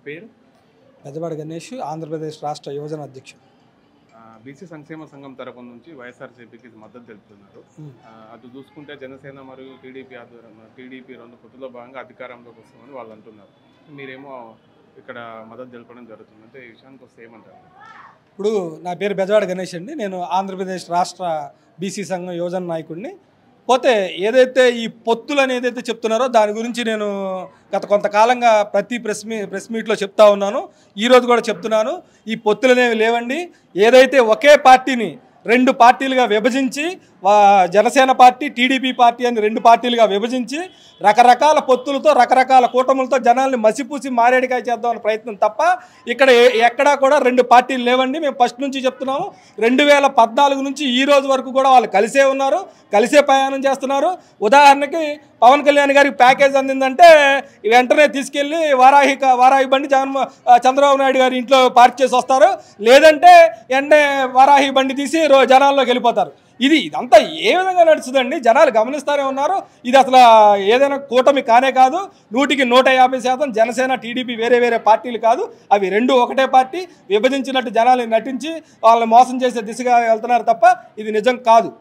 పేరు? బెజవాడ గణేష్, ఆంధ్రప్రదేశ్ రాష్ట్ర యువజన అధ్యక్షుడు. బీసీ సంక్షేమ సంఘం తరపు నుంచి వైఎస్ఆర్సీపీకి మద్దతు తెలుపుతున్నారు. అది చూసుకుంటే జనసేన మరియు టీడీపీ ఆధ్వర్యంలో టీడీపీ 2 పొత్తులో భాగంగా అధికారంలోకి వస్తామని వాళ్ళు అంటున్నారు. మీరేమో ఇక్కడ మద్దతు తెలపడం జరుగుతుంది. అంటే ఈ విషయానికి వస్తే ఏమంటారు? ఇప్పుడు నా పేరు బెజవాడ గణేష్ అండి. నేను ఆంధ్రప్రదేశ్ రాష్ట్ర బీసీ సంఘం యువజన నాయకుడిని. పోతే ఏదైతే ఈ పొత్తులని ఏదైతే చెప్తున్నారో దాని గురించి నేను గత కొంతకాలంగా ప్రతి ప్రెస్ మీట్లో చెప్తా ఉన్నాను. ఈరోజు కూడా చెప్తున్నాను. ఈ పొత్తులు అనేవి లేవండి. ఏదైతే ఒకే పార్టీని 2 పార్టీలుగా విభజించి జనసేన పార్టీ, టీడీపీ పార్టీ అని 2 పార్టీలుగా విభజించి రకరకాల పొత్తులతో రకరకాల కూటములతో జనాల్ని మసిపూసి మారేడికాయ చేద్దామని ప్రయత్నం తప్ప ఇక్కడ ఎక్కడా కూడా 2 పార్టీలు లేవండి. మేము ఫస్ట్ నుంచి చెప్తున్నాము. 2014 నుంచి ఈ రోజు వరకు కూడా వాళ్ళు కలిసే ఉన్నారు, కలిసే ప్రయాణం చేస్తున్నారు. ఉదాహరణకి పవన్ కళ్యాణ్ గారికి ప్యాకేజ్ అందిందంటే వెంటనే తీసుకెళ్ళి వారాహి బండి చంద్రబాబు నాయుడు గారి ఇంట్లో పార్క్ చేసి వస్తారు. లేదంటే వెంటనే వారాహి బండి తీసి జనాల్లోకి వెళ్ళిపోతారు. ఇదంతా ఏ విధంగా నడుస్తుందండి? జనాలు గమనిస్తూనే ఉన్నారు. ఇది అసలు ఏదైనా కూటమి కానే కాదు. 100కి 150% జనసేన, టీడీపీ వేరే పార్టీలు కాదు. అవి 2 ఒకటే పార్టీ. విభజించినట్టు జనాలు నటించి వాళ్ళని మోసం చేసే దిశగా వెళ్తున్నారు తప్ప ఇది నిజం కాదు.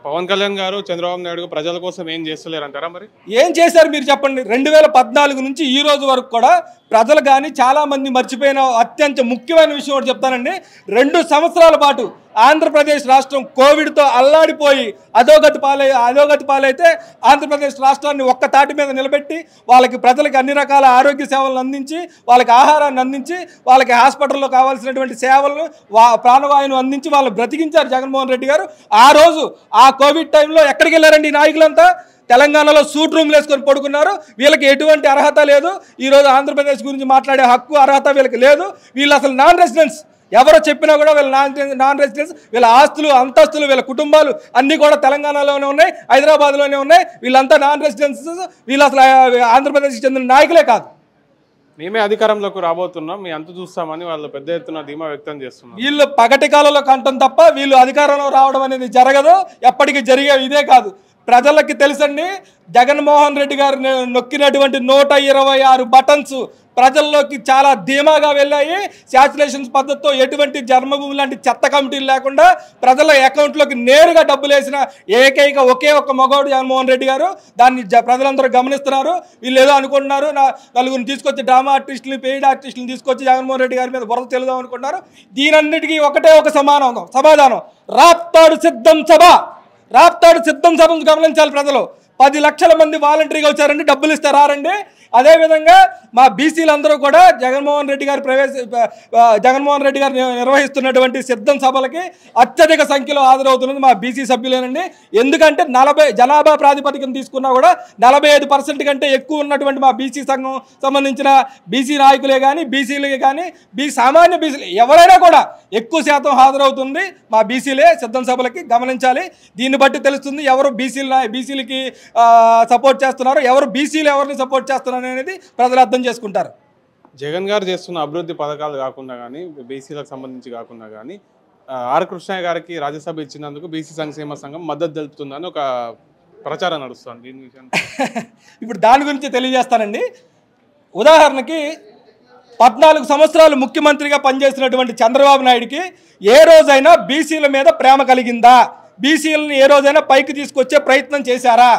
పవన్ కళ్యాణ్ గారు, చంద్రబాబు నాయుడు ప్రజల కోసం ఏం చేస్తలేరు అంటారా? మరి ఏం చేశారు మీరు చెప్పండి? 2014 నుంచి ఈ రోజు వరకు కూడా ప్రజలు కానీ చాలామంది మర్చిపోయిన అత్యంత ముఖ్యమైన విషయం ఒకటి చెప్తానండి. 2 సంవత్సరాల పాటు ఆంధ్రప్రదేశ్ రాష్ట్రం కోవిడ్తో అల్లాడిపోయి అధోగతి పాలైతే ఆంధ్రప్రదేశ్ రాష్ట్రాన్ని ఒక్క తాటి మీద నిలబెట్టి వాళ్ళకి ప్రజలకు అన్ని రకాల ఆరోగ్య సేవలను అందించి, వాళ్ళకి ఆహారాన్ని అందించి, వాళ్ళకి హాస్పిటల్లో కావాల్సినటువంటి సేవలను ప్రాణవాయువును అందించి వాళ్ళు బ్రతికించారు జగన్మోహన్ రెడ్డి గారు. ఆ రోజు ఆ కోవిడ్ టైంలో ఎక్కడికి వెళ్ళారండి నాయకులంతా? తెలంగాణలో సూట్ రూమ్లు వేసుకొని పడుకున్నారు. వీళ్ళకి ఎటువంటి అర్హత లేదు. ఈరోజు ఆంధ్రప్రదేశ్ గురించి మాట్లాడే హక్కు, అర్హత వీళ్ళకి లేదు. వీళ్ళు అసలు నాన్ రెసిడెన్స్. ఎవరో చెప్పినా కూడా వీళ్ళ నాన్ రెసిడెన్స్. వీళ్ళ ఆస్తులు, అంతస్తులు, వీళ్ళ కుటుంబాలు అన్నీ కూడా తెలంగాణలోనే ఉన్నాయి, హైదరాబాద్లోనే ఉన్నాయి. వీళ్ళంతా నాన్ రెసిడెన్స్. వీళ్ళు అసలు ఆంధ్రప్రదేశ్కి చెందిన నాయకులే కాదు. మేమే అధికారంలోకి రాబోతున్నాం, మీ అంత చూస్తామని వాళ్ళు పెద్ద ఎత్తున ధీమా వ్యక్తం చేస్తున్నారు. వీళ్ళు పగటి కాలంలో కంటం తప్ప వీళ్ళు అధికారంలో రావడం అనేది జరగదు. ఎప్పటికీ జరిగే ఇదే కాదు. ప్రజలకి తెలుసండి, జగన్మోహన్ రెడ్డి గారు నొక్కినటువంటి 126 బటన్స్ ప్రజల్లోకి చాలా ధీమాగా వెళ్ళాయి. శాచురేషన్స్ పద్ధతితో ఎటువంటి జన్మభూమి లాంటి చెత్త కమిటీలు లేకుండా ప్రజల అకౌంట్లోకి నేరుగా డబ్బులు వేసిన ఒకే ఒక్క మగవాడు జగన్మోహన్ రెడ్డి గారు. దాన్ని ప్రజలందరూ గమనిస్తున్నారు. వీళ్ళు ఏదో అనుకుంటున్నారు, నలుగురిని తీసుకొచ్చి డ్రామా ఆర్టిస్టులు, పెయిడ్ ఆర్టిస్టులు తీసుకొచ్చి జగన్మోహన్ రెడ్డి గారి మీద బురద తెలుదాం అనుకుంటున్నారు. దీనన్నిటికీ ఒకటే ఒక సమాధానం. రాప్తాడు సిద్ధం సభను గమనించాలి ప్రజలు. 10 లక్షల మంది వాలంటరీగా వచ్చారండి, డబ్బులు ఇస్తే రారండి. అదేవిధంగా మా బీసీలందరూ కూడా జగన్మోహన్ రెడ్డి గారు నిర్వహిస్తున్నటువంటి సిద్ధం సభలకి అత్యధిక సంఖ్యలో హాజరవుతున్నది మా బీసీ సభ్యులేనండి. ఎందుకంటే 40 జనాభా ప్రాతిపదికన తీసుకున్నా కూడా 45% కంటే ఎక్కువ ఉన్నటువంటి మా బీసీ సంఘం సంబంధించిన బీసీ నాయకులే కానీ, బీసీలే కానీ, సామాన్య బీసీలు ఎవరైనా కూడా ఎక్కువ శాతం హాజరవుతుంది మా బీసీలే సిద్ధం సభలకి. గమనించాలి. దీన్ని బట్టి తెలుస్తుంది ఎవరు బీసీలకి సపోర్ట్ చేస్తున్నారు, ఎవరు బీసీలు ఎవరిని సపోర్ట్ చేస్తున్నారు అనేది ప్రజలు అర్థం చేసుకుంటారు. జగన్ గారు చేస్తున్న అభివృద్ధి పథకాలు కాకుండా కానీ, బీసీలకు సంబంధించి కాకుండా కానీ, ఆర్ కృష్ణయ్య గారికి రాజ్యసభ ఇచ్చినందుకు బీసీ సంక్షేమ సంఘం మద్దతు తెలుపుతుందని ఒక ప్రచారం నడుస్తుంది. దీని విషయం ఇప్పుడు దాని గురించి తెలియజేస్తానండి. ఉదాహరణకి 14 సంవత్సరాలు ముఖ్యమంత్రిగా పనిచేసినటువంటి చంద్రబాబు నాయుడికి ఏ రోజైనా బీసీల మీద ప్రేమ కలిగిందా? బీసీలను ఏ రోజైనా పైకి తీసుకొచ్చే ప్రయత్నం చేశారా?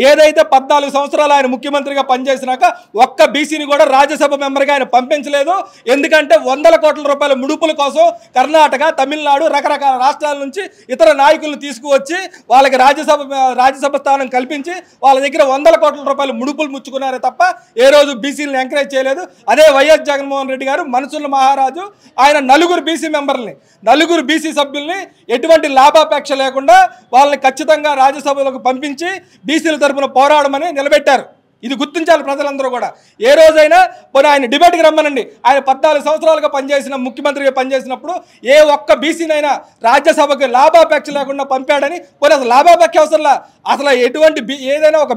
ఏదైతే 14 సంవత్సరాలు ఆయన ముఖ్యమంత్రిగా పనిచేసినాక ఒక్క బీసీని కూడా రాజ్యసభ మెంబర్గా ఆయన పంపించలేదు. ఎందుకంటే 100 కోట్ల రూపాయల ముడుపుల కోసం కర్ణాటక, తమిళనాడు, రకరకాల రాష్ట్రాల నుంచి ఇతర నాయకులను తీసుకువచ్చి వాళ్ళకి రాజ్యసభ స్థానం కల్పించి వాళ్ళ దగ్గర 100 కోట్ల రూపాయల ముడుపులు ముచ్చుకున్నారే తప్ప ఏ రోజు బీసీలను ఎంకరేజ్ చేయలేదు. అదే వైఎస్ జగన్మోహన్ రెడ్డి గారు మనసున్న మహారాజు. ఆయన 4 బీసీ మెంబర్లని, 4 బీసీ సభ్యుల్ని ఎటువంటి లాభాపేక్ష లేకుండా వాళ్ళని ఖచ్చితంగా రాజ్యసభలోకి పంపించి బీసీల తరపున పోరాడమని నిలబెట్టారు. ఇది గుర్తించాలి ప్రజలందరూ కూడా. ఏ రోజైనా పోనీ ఆయన డిబేట్కి రమ్మనండి. ఆయన 14 సంవత్సరాలుగా ముఖ్యమంత్రిగా పనిచేసినప్పుడు ఏ ఒక్క బీసీనైనా రాజ్యసభకి లాభాపేక్ష లేకుండా పంపాడని, పోనీ అసలు లాభాపేక్ష అవసరంలా, అసలు ఎటువంటి ఏదైనా ఒక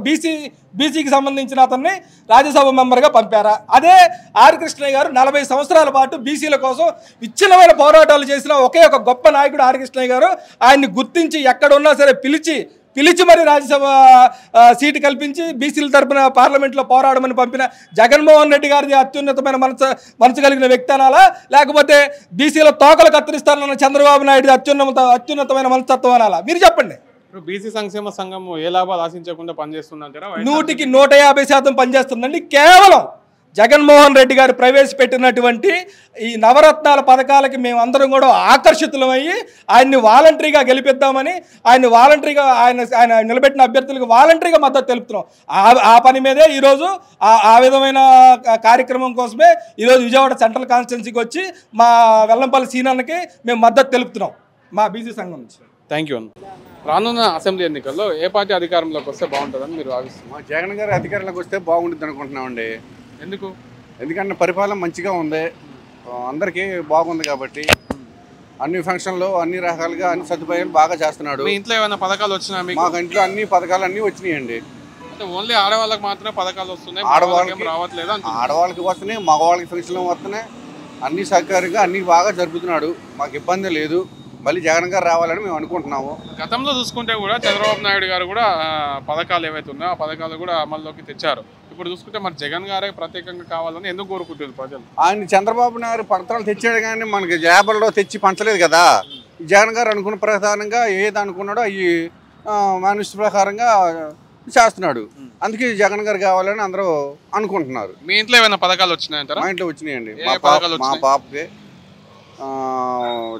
బీసీకి సంబంధించిన అతన్ని రాజ్యసభ మెంబర్గా పంపారా? అదే ఆర్ కృష్ణయ్య గారు 40 సంవత్సరాల పాటు బీసీల కోసం విచ్ఛిన్నమైన పోరాటాలు చేసిన ఒకే ఒక గొప్ప నాయకుడు ఆర్ కృష్ణయ్య గారు. ఆయన్ని గుర్తించి ఎక్కడున్నా సరే పిలిచి పిలిచి మరి రాజ్యసభ సీటు కల్పించి బీసీల తరపున పార్లమెంట్లో పోరాడమని పంపిన జగన్మోహన్ రెడ్డి గారిది అత్యున్నతమైన మనసు కలిగిన వ్యక్తి అనాలా, లేకపోతే బీసీల తోకలు కత్తిరిస్తానన్న చంద్రబాబు నాయుడు అత్యున్నతమైన మనస్తత్వం అనాలా? మీరు చెప్పండి. ఇప్పుడు బీసీ సంక్షేమ సంఘం ఏ లాభాలు ఆశించకుండా పనిచేస్తుందంటారా? 100కి 150% పనిచేస్తుందండి. కేవలం జగన్మోహన్ రెడ్డి గారు ప్రవేశపెట్టినటువంటి ఈ నవరత్నాల పథకాలకి మేము అందరం కూడా ఆకర్షితులమయ్యి ఆయన్ని వాలంటరీగా గెలిపిద్దామని, ఆయన్ని వాలంటరీగా ఆయన నిలబెట్టిన అభ్యర్థులకు వాలంటరీగా మద్దతు తెలుపుతున్నాం. ఆ పని మీదే ఈరోజు ఆ విధమైన కార్యక్రమం కోసమే ఈరోజు విజయవాడ సెంట్రల్ కాన్స్టిట్యున్సీకి వచ్చి మా వెల్లంపల్లి సీనన్నకి మేము మద్దతు తెలుపుతున్నాం మా బీసీ సంఘం నుంచి. థ్యాంక్ యూ అన్న. రానున్న అసెంబ్లీ ఎన్నికల్లో ఏ పార్టీ అధికారంలోకి వస్తే బాగుంటుందని మీరు భావిస్తున్నారు? జగన్ గారు అధికారంలోకి వస్తే బాగుంటుంది అనుకుంటున్నామండి. ఎందుకు? ఎందుకంటే పరిపాలన మంచిగా ఉంది, అందరికీ బాగుంది కాబట్టి అన్ని ఫంక్షన్లు అన్ని రకాలుగా అన్ని సదుపాయాలు బాగా చేస్తున్నాడు. మీ ఇంట్లో ఏమైనా పథకాలు వచ్చినా? మాకు ఇంట్లో అన్ని పథకాలు అన్నీ వచ్చినాయండి. అంటే ఓన్లీ ఆడవాళ్ళకి మాత్రమే పథకాలు వస్తున్నాయి, ఆడవాళ్ళకి రావట్లేదు? ఆడవాళ్ళకి వస్తున్నాయి, మగవాళ్ళకి ఫంక్షన్లు వస్తున్నాయి, అన్ని సహకారంగా అన్ని బాగా జరుపుతున్నాడు. మాకు ఇబ్బంది లేదు. మళ్ళీ జగన్ గారు రావాలని మేము అనుకుంటున్నాము. గతంలో చూసుకుంటే కూడా చంద్రబాబు నాయుడు గారు కూడా పథకాలు ఏవైతే ఉన్నాయో ఆ పథకాలు కూడా అమల్లోకి తెచ్చారు. ఇప్పుడు చూసుకుంటే మరి జగన్ గారే ప్రత్యేకంగా కావాలని ఎందుకు కోరుకుంటుంది ప్రజలు? ఆయన చంద్రబాబు నాయుడు పథకాలు తెచ్చాడు కానీ మనకి జాబర్లో తెచ్చి పంచలేదు కదా. జగన్ గారు అనుకున్న ప్రకారంగా ఏది అనుకున్నాడో అవి మనిషి ప్రకారంగా చేస్తున్నాడు. అందుకే జగన్ గారు కావాలని అందరూ అనుకుంటున్నారు. మీ ఇంట్లో ఏమైనా పథకాలు వచ్చినాయంటారా? మా ఇంట్లో వచ్చినాయండి. మా పాపకి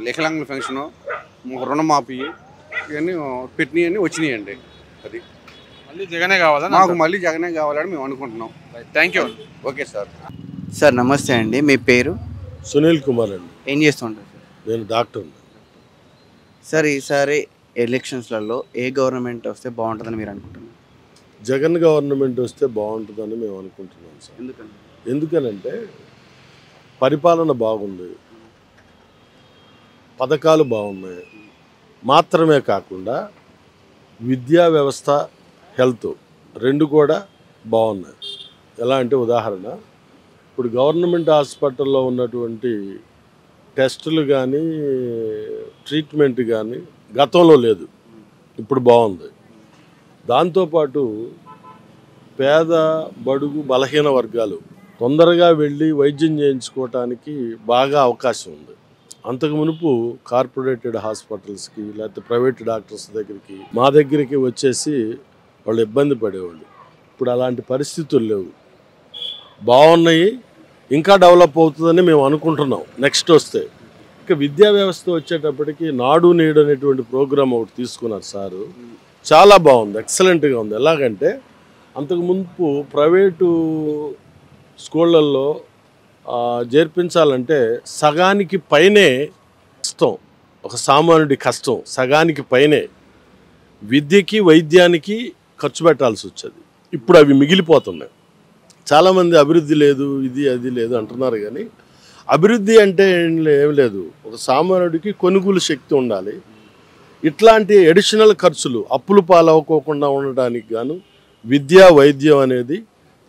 వికలాంగుల పెన్షను, రుణమాఫీ ఇవన్నీ పెట్టినవన్నీ వచ్చినాయండి. అది మళ్ళీ జగనే కావాలని మాకు మళ్ళీ జగనే కావాలని మేము అనుకుంటున్నాం. Thank you. Okay sir. Sir నమస్తే అండి, మీ పేరు? సునీల్ కుమార్ అండి. ఏం చేస్తుంటారు సార్? నేను డాక్టర్. సార్ ఈసారి ఎలక్షన్స్లలో ఏ గవర్నమెంట్ వస్తే బాగుంటుందని మీరు అనుకుంటున్నారు? జగన్ గవర్నమెంట్ వస్తే బాగుంటుందని మేము అనుకుంటున్నాం సార్. ఎందుకనంటే పరిపాలన బాగుంది, పథకాలు బాగున్నాయి, మాత్రమే కాకుండా విద్యా వ్యవస్థ, హెల్త్ రెండు కూడా బాగున్నాయి. ఎలా అంటే ఉదాహరణ, ఇప్పుడు గవర్నమెంట్ హాస్పిటల్లో ఉన్నటువంటి టెస్టులు కానీ ట్రీట్మెంట్ కానీ గతంలో లేదు, ఇప్పుడు బాగుంది. దాంతోపాటు పేద బడుగు బలహీన వర్గాలు తొందరగా వెళ్ళి వైద్యం చేయించుకోవటానికి బాగా అవకాశం ఉంది. అంతకు మునుపు కార్పొరేటెడ్ హాస్పిటల్స్కి లేకపోతే ప్రైవేట్ డాక్టర్స్ దగ్గరికి మా దగ్గరికి వచ్చేసి వాళ్ళు ఇబ్బంది పడేవాళ్ళు. ఇప్పుడు అలాంటి పరిస్థితులు లేవు, బాగున్నాయి, ఇంకా డెవలప్ అవుతుందని మేము అనుకుంటున్నాం నెక్స్ట్ వస్తే. ఇక విద్యా వ్యవస్థ వచ్చేటప్పటికి నాడు నేడు అనేటువంటి ప్రోగ్రామ్ ఒకటి తీసుకున్నారు సారు, చాలా బాగుంది, ఎక్సలెంట్గా ఉంది. ఎలాగంటే అంతకు మునుపు ప్రైవేటు స్కూళ్ళల్లో చేర్పించాలంటే సగానికి పైనే కష్టం, ఒక సామాన్యుడి కష్టం సగానికి పైనే విద్యకి వైద్యానికి ఖర్చు పెట్టాల్సి వచ్చేది. ఇప్పుడు అవి మిగిలిపోతున్నాయి. చాలామంది అభివృద్ధి లేదు, ఇది అది లేదు అంటున్నారు, కానీ అభివృద్ధి అంటే ఏం లేదు, ఒక సామాన్యుడికి కొనుగోలు శక్తి ఉండాలి. ఇట్లాంటి అడిషనల్ ఖర్చులు అప్పులు పాలవ్వకోకుండా ఉండడానికి గాను విద్యా వైద్యం అనేది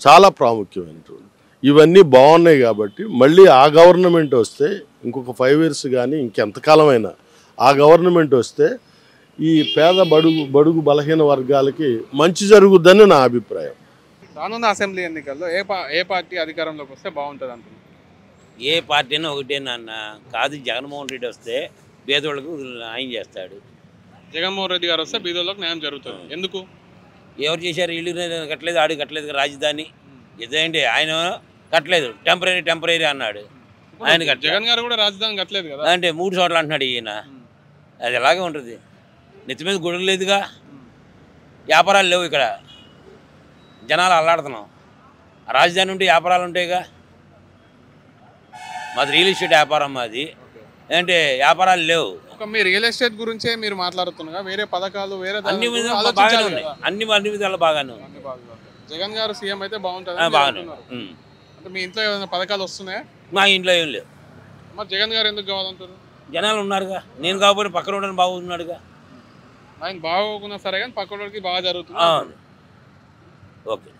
చాలా ప్రాముఖ్యమైనటువంటి. ఇవన్నీ బాగున్నాయి కాబట్టి మళ్ళీ ఆ గవర్నమెంట్ వస్తే ఇంకొక 5 years కానీ ఇంకెంతకాలమైనా ఆ గవర్నమెంట్ వస్తే ఈ పేద బడుగు బలహీన వర్గాలకి మంచి జరుగుద్దని నా అభిప్రాయం. రానున్న అసెంబ్లీ ఎన్నికల్లో ఏ పార్టీ అధికారంలోకి వస్తే బాగుంటుంది అంటున్నారు? ఏ పార్టీ అయినా ఒకటేనన్న కాదు. జగన్మోహన్ రెడ్డి వస్తే పేదోళ్ళకు న్యాయం చేస్తాడు. జగన్మోహన్ రెడ్డి గారు వస్తే బీదోళ్ళకి న్యాయం జరుగుతుంది. ఎందుకు? ఎవరు చేశారు? ఇల్లు కట్టలేదు, ఆడు కట్టలేదు, రాజధాని ఇదేంటి ఆయన కట్టలేదు, టెంపరీ అన్నాడు. ఆయన జగన్ గారు కూడా రాజధాని కట్టలేదు కదా, అంటే 3 చోట్ల అంటున్నాడు ఈయన. అది ఎలాగే ఉంటుంది? నెత్తి మీద గుడులు లేదుగా, వ్యాపారాలు లేవు, ఇక్కడ జనాలు అల్లాడుతున్నాం. రాజధాని ఉంటే వ్యాపారాలు ఉంటాయిగా. మాది రియల్ ఎస్టేట్ వ్యాపారం, మాది ఏంటంటే వ్యాపారాలు లేవు. మీ రియల్ ఎస్టేట్ గురించే మీరు మాట్లాడుతున్నా, వేరే పథకాలు వేరే అన్ని బాగానే ఉన్నాయి, అన్ని విధాలు బాగానే ఉన్నాయి. జగన్ గారు సీఎం అయితే బాగుంటుంది. బాగానే. అంటే మీ ఇంట్లో ఏమైనా పథకాలు వస్తున్నాయా? మా ఇంట్లో ఏం లేవు. మరి జగన్ గారు ఎందుకు కావాలంటారు? జనాలు ఉన్నారుగా, నేను కాకపోతే పక్కన ఉండని బాగున్నాడుగా. ఆయన బాగోకున్నా సరే కానీ పక్కనోడికి బాగా జరుగుతుంది. ఓకే.